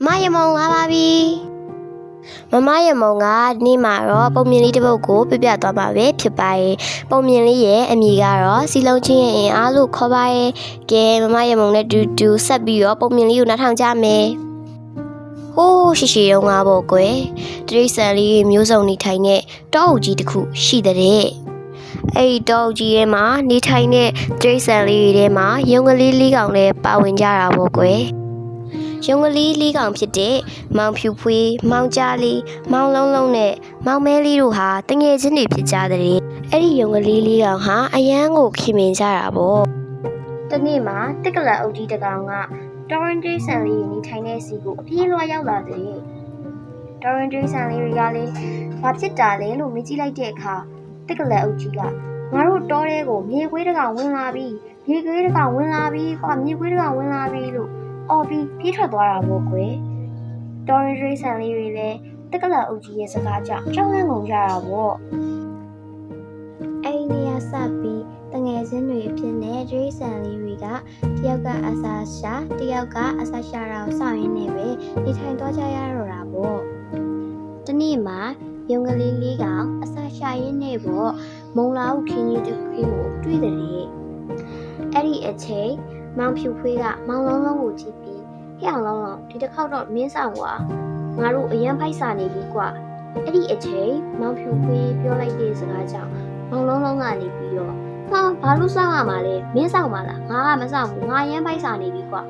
မယမုံလာပါပြီမယမုံကဒီနေ့မှာတော့ပုံမြင်လေးတစ်ပုဒ်ကိုပြပြသွားမှာပဲဖြစ်ပါရဲ့ပုံမြင်လေးရဲ့အမည်ကတော့စီလုံးချင်းရဲ့အင်အားလို့ခေါ်ပါရဲ့ကဲမယမုံနဲ့တူဆက်ပြီးတော့ပုံမြင်လေးကိုနားထောင်ကြမယ်ဟိုးရှိရုံကပေါ့ကွယ်တရိษံလေးမျိုးစုံနေထိုင်တဲ့တောအုပ်ကြီးတစ်ခုရှိတဲ့အဲ့ဒီတောအုပ်ကြီးထဲမှာနေထိုင်တဲ့တရိษံလေးတွေထဲမှာရုံကလေးလေးကောင်လည်းပါဝင်ကြတာပေါ့ကွယ်ရုံကလေးလေးကောင်ဖြစ်တဲ့မောင်ဖြူဖွေးမောင်ကြားလေးမောင်လုံးလုံးနဲ့မောင်မဲလေးတို့ဟာတငယ်ချင်းတွေဖြစ်ကြတဲ့အဲ့ဒီရုံကလေးလေးကောင်ဟာအရန်ကိုခင်မင်ကြတာပေါ့တနေ့မှာတက်ကလအုပ်ကြီးတကောင်ကတော်ရင်ဒိဆန်လေးနေထိုင်တဲ့စီကိုအပြေးလွှားရောက်လာတဲ့တော်ရင်ဒိဆန်လေးတွေကလည်းဘာဖြစ်တာလဲလို့မေးကြည့်လိုက်တဲ့အခါတက်ကလအုပ်ကြီးကငါတို့တောထဲကိုမြေခွေးတကောင်ဝင်လာပြီမြေခွေးတကောင်ဝင်လာပြီကွာမြေခွေးတကောင်ဝင်လာပြီလို့အော်ပြီးပြေးထွက်သွားတာပေါ့ကွယ်တော်ရင်ဒိဆန်လေးတွေလည်းတက်ကလအုပ်ကြီးရဲ့စကားကြောင့်ကြောက်ရွံ့ကုန်ကြတာပေါ့အဲ့ဒီနေရာစပြီးတငယ်ချင်းတွေအဖြစ်နဲ့ဒိဆန်လေးတွေကတယောက်ကအစာရှာတယောက်ကအစာရှာတာကိုစောင့်ရင်းနဲ့ပဲနေထိုင်သွားကြရတော့တာပေါ့ဒီနေ့မှာရုံကလေးလေးကအစာရှာရင်းနဲ့ပေါ့မုံလာဦးခင်းကြီးတစ်ခွေးကိုတွေ့တယ်အဲ့ဒီအချိန်မောင်ဖြူဖွေးကမောင်လုံးလုံးကိုကြည့်ပြီးဟဲ့အောင်လုံးလုံးဒီတစ်ခေါက်တော့မင်းဆောင်ကွာငါတို့အရန်ဖိုက်စာနေပြီကွာအဲ့ဒီအချိန်မောင်ဖြူဖွေးပြောလိုက်တဲ့စကားကြောင့်မောင်လုံးလုံးကနေပြီးတော့ဟာဘာလို့စောင့်ရမှာလဲမင်းဆောင်ပါလားငါကမဆောင်ဘူးငါရမ်းဖိုက်စာနေပြီကွာ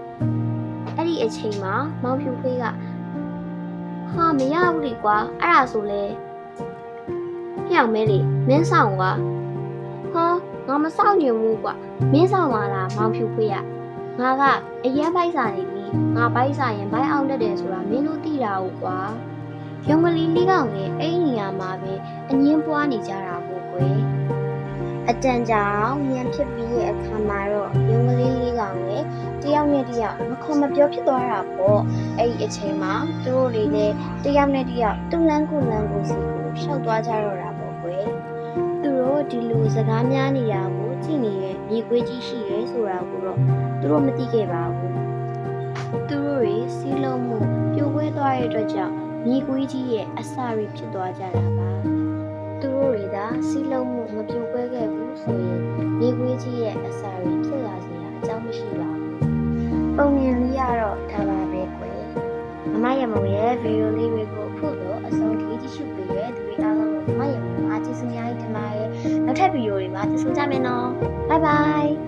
အဲ့ဒီအချိန်မှာမောင်ဖြူဖွေးကဟာမရဘူးလေကွာအဲ့ဒါဆိုလဲဟဲ့အောင်မဲလေမင်းဆောင်ကွာဟာငါမဆောင်ညင်ဘူးကွာမင်းဆောင်ပါလားမောင်ဖြူဖွေးကငါကအရန်ဖိုက်စာနေပြီငါဖိုက်စာရင်ဘိုင်းအောင်တက်တယ်ဆိုတာမင်းတို့သိတာဟုတ်ကွာရုံကလေးလေးကောင်လည်းအဲ့ဒီနေရာမှာပဲအငင်းပွားနေကြတာပေါ့ကွယ်အတန်ကြောင်ညံဖြစ်ပြီးရဲ့အခါမှာတော့ရုံကလေးလေးကောင်လည်းတယောက်နဲ့တယောက်မခေါ်မပြောဖြစ်သွားတာပေါ့အဲ့ဒီအချိန်မှာသူတို့လေးလည်းတယောက်နဲ့တယောက်တူလန်းကိုစီကိုရှောက်သွားကြတော့တာပေါ့ကွယ်သူတို့ဒီလိုစကားများနေတာကိုကြည့်နေတဲ့မြေခွေးကြီးရှိရဲဆိုတာကိုတော့သူတို့မသိခဲ့ပါဘူးသူတို့တွေစီးလုံးမှုပြိုကွဲသွားတဲ့အတွက်ကြောင့်မြေခွေးကြီးရဲ့အစာတွေဖြစ်သွားကြတာပါသူတို့တွေသာစီးလုံးမှုမပြိုကွဲခဲ့ဘူးဆိုရင်မြေခွေးကြီးရဲ့အစာတွေဖြစ်လာစရာအကြောင်းမရှိပါဘူးပုံမြင်လေးကတော့ဒါပါပဲကွယ်မရမုံရဲ့ဗီဒီယိုလေးတွေကိုအခုတော့အဆုံးထိကြည့်ရှုပေးရတဲ့သူတွေအားလုံးကိုမရမုံအားကျေးဇူးများတင်ပါတယ်နောက်ထပ်ဗီဒီယိုတွေမှာကြည့်ကြမယ်နော်ဘိုင်ဘိုင်